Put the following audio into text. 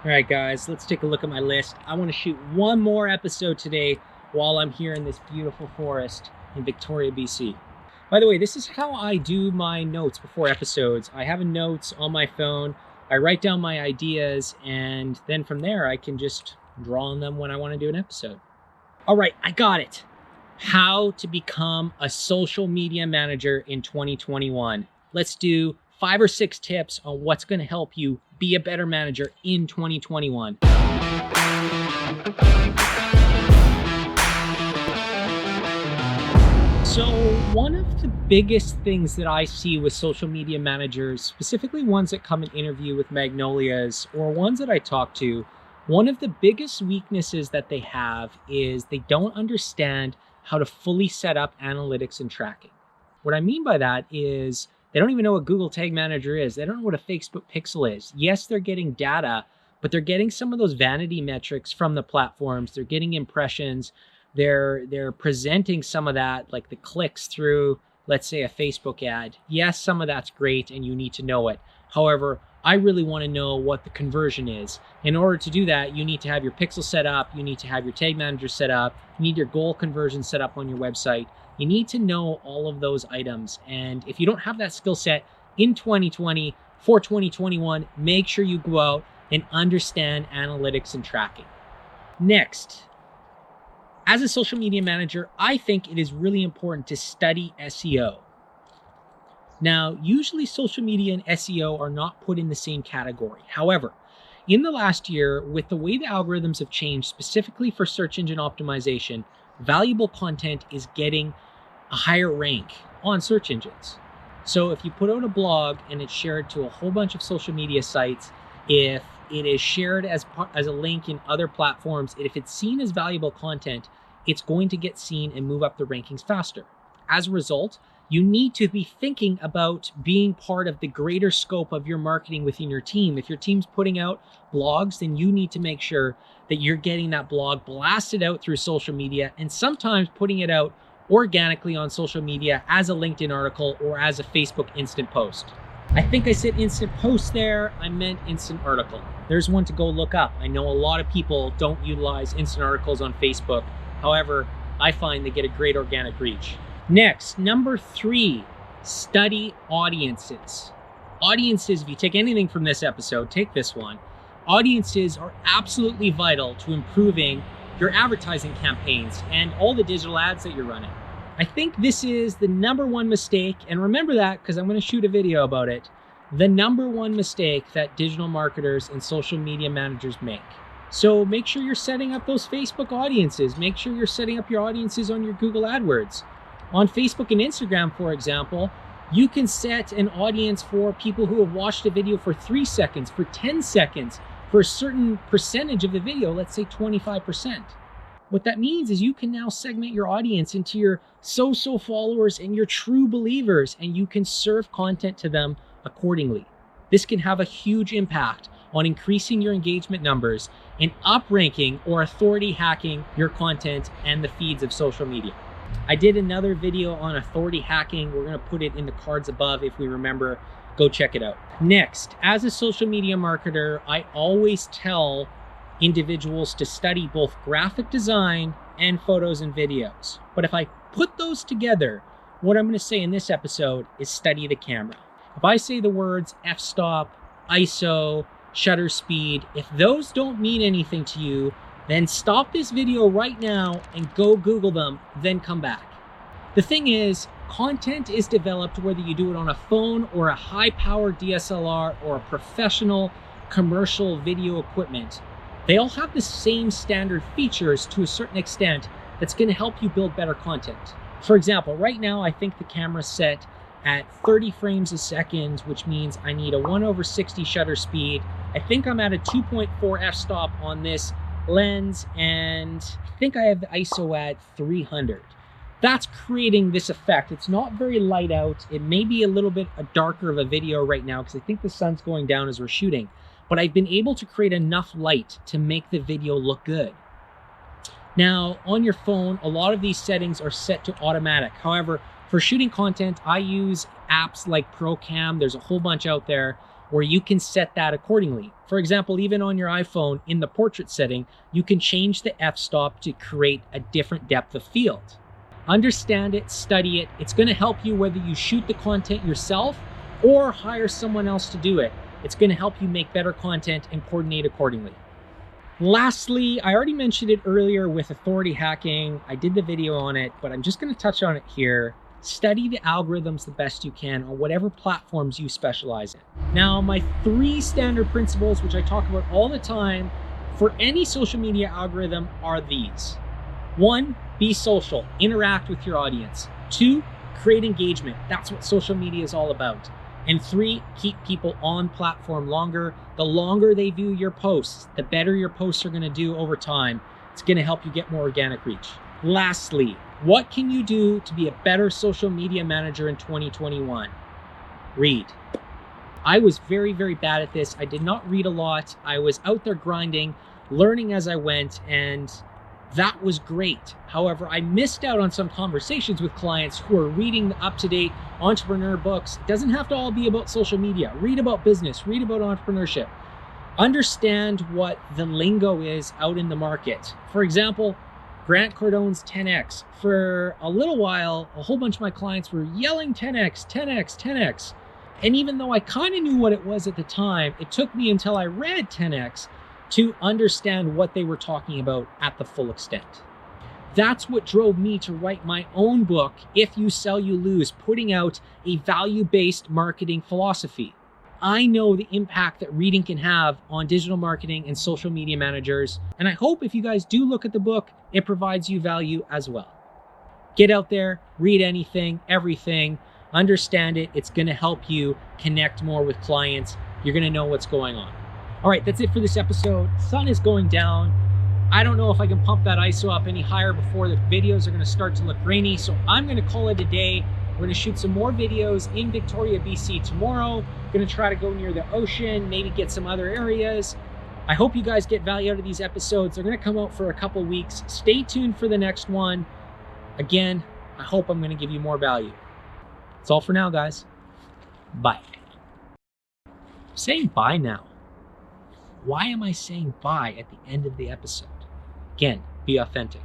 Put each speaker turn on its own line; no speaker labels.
All right, guys, let's take a look at my list. I want to shoot one more episode today while I'm here in this beautiful forest in Victoria, BC. By the way, this is how I do my notes before episodes. I have notes on my phone. I write down my ideas, and then from there, I can just draw on them when I want to do an episode. All right, I got it. How to become a social media manager in 2021. Let's do 5 or 6 tips on what's going to help you be a better manager in 2021. So one of the biggest things that I see with social media managers, specifically ones that come and interview with Magnolias or ones that I talk to, one of the biggest weaknesses that they have is they don't understand how to fully set up analytics and tracking. What I mean by that is they don't even know what Google Tag Manager is. They don't know what a Facebook Pixel is. Yes, they're getting data, but they're getting some of those vanity metrics from the platforms. They're getting impressions. They're presenting some of that, like the clicks through, let's say, a Facebook ad. Yes, some of that's great and you need to know it. However, I really want to know what the conversion is. In order to do that, you need to have your pixel set up. You need to have your tag manager set up. You need your goal conversion set up on your website. You need to know all of those items. And if you don't have that skill set in 2020 for 2021, make sure you go out and understand analytics and tracking. Next, as a social media manager, I think it is really important to study SEO. Now, usually social media and SEO are not put in the same category. However, in the last year, with the way the algorithms have changed, specifically for search engine optimization, valuable content is getting a higher rank on search engines. So if you put out a blog and it's shared to a whole bunch of social media sites, if it is shared as a link in other platforms, if it's seen as valuable content, it's going to get seen and move up the rankings faster. As a result, you need to be thinking about being part of the greater scope of your marketing within your team. If your team's putting out blogs, then you need to make sure that you're getting that blog blasted out through social media and sometimes putting it out organically on social media as a LinkedIn article or as a Facebook instant post. I think I said instant post there. I meant instant article. There's one to go look up. I know a lot of people don't utilize instant articles on Facebook. However, I find they get a great organic reach. Next, number 3, study audiences. Audiences, if you take anything from this episode, take this one. Audiences are absolutely vital to improving your advertising campaigns and all the digital ads that you're running. I think this is the number one mistake, and remember that because I'm going to shoot a video about it. The number one mistake that digital marketers and social media managers make. So make sure you're setting up those Facebook audiences. Make sure you're setting up your audiences on your Google AdWords. On Facebook and Instagram, for example, you can set an audience for people who have watched a video for 3 seconds, for 10 seconds, for a certain percentage of the video, let's say 25%. What that means is you can now segment your audience into your so-so followers and your true believers, and you can serve content to them accordingly. This can have a huge impact on increasing your engagement numbers and up-ranking or authority hacking your content and the feeds of social media. I did another video on authority hacking. We're going to put it in the cards above if we remember. Go check it out. Next, as a social media marketer, I always tell individuals to study both graphic design and photos and videos. But if I put those together, what I'm going to say in this episode is study the camera. If I say the words f-stop, ISO, shutter speed, if those don't mean anything to you, then stop this video right now and go Google them, then come back. The thing is, content is developed whether you do it on a phone or a high-powered DSLR or a professional commercial video equipment. They all have the same standard features to a certain extent that's going to help you build better content. For example, right now I think the camera's set at 30 frames a second, which means I need a 1/60 shutter speed. I think I'm at a 2.4 f-stop on this lens, and I think I have the ISO at 300. That's creating this effect. It's not very light out. It may be a little bit darker of a video right now because I think the sun's going down as we're shooting, but I've been able to create enough light to make the video look good. Now, on your phone, a lot of these settings are set to automatic. However, for shooting content, I use apps like ProCam. There's a whole bunch out there where you can set that accordingly. For example, even on your iPhone in the portrait setting, you can change the f-stop to create a different depth of field. Understand it, study it. It's going to help you whether you shoot the content yourself or hire someone else to do it. It's going to help you make better content and coordinate accordingly. Lastly, I already mentioned it earlier with authority hacking. I did the video on it, but I'm just going to touch on it here. Study the algorithms the best you can on whatever platforms you specialize in. Now, my 3 standard principles, which I talk about all the time for any social media algorithm, are these. 1, be social, interact with your audience. 2, create engagement. That's what social media is all about. And 3, keep people on platform longer. The longer they view your posts, the better your posts are going to do over time. It's going to help you get more organic reach. Lastly, what can you do to be a better social media manager in 2021? Read. I was very, very bad at this. I did not read a lot. I was out there grinding, learning as I went, and that was great. However, I missed out on some conversations with clients who are reading the up-to-date entrepreneur books. It doesn't have to all be about social media. Read about business, read about entrepreneurship. Understand what the lingo is out in the market. For example, Grant Cardone's 10X. For a little while, a whole bunch of my clients were yelling 10X, 10X, 10X. And even though I kind of knew what it was at the time, it took me until I read 10X to understand what they were talking about at the full extent. That's what drove me to write my own book, If You Sell, You Lose, putting out a value-based marketing philosophy. I know the impact that reading can have on digital marketing and social media managers, and I hope if you guys do look at the book, it provides you value as well. Get out there, read anything, everything, understand it. It's going to help you connect more with clients. You're going to know what's going on. All right, that's it for this episode. Sun is going down. I don't know if I can pump that ISO up any higher before the videos are going to start to look rainy, so I'm going to call it a day. We're going to shoot some more videos in Victoria, BC tomorrow. Going to try to go near the ocean, maybe get some other areas. I hope you guys get value out of these episodes. They're going to come out for a couple weeks. Stay tuned for the next one. Again, I hope I'm going to give you more value. That's all for now, guys. Bye. I'm saying bye now. Why am I saying bye at the end of the episode? Again, be authentic.